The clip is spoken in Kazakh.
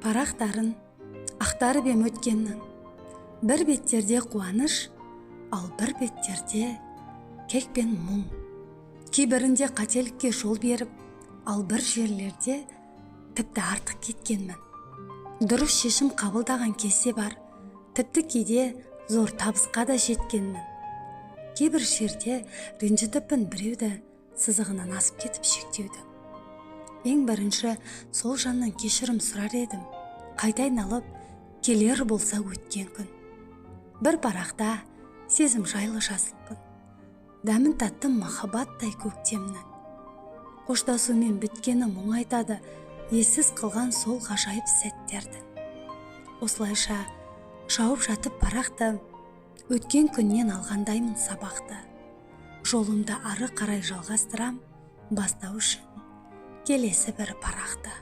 Парақтарын ақтарып ем өткеннің, бір беттерде қуаныш, ал бір беттерде кек пен мұң. Кейбірінде қателікке жол беріп, ал бір жерлерде тіпті артық кеткенмін. Дұрыс шешім қабылдаған кезде бар, тіпті кейде зор табысқа да жеткенмін. Кейбір жерде ренжітіппін біреуді, сызығынан асып кетіп шектеуді. Ең бірінші сол жаннан кешірім сұрар едім, қайта айналып келер болса өткен күн. Бір парақта сезім жайлы жазылыппын, дәмін таттым махаббаттай көктемнің. Қоштасумен біткені мұң айтады, ессіз қылған сол ғажайып сәттерді. Осылайша жауып жатып парақты, өткен күннен алғандаймын сабақты. Жолымды ары қарай жалғастырам, бастау үшін келесі бір парақты.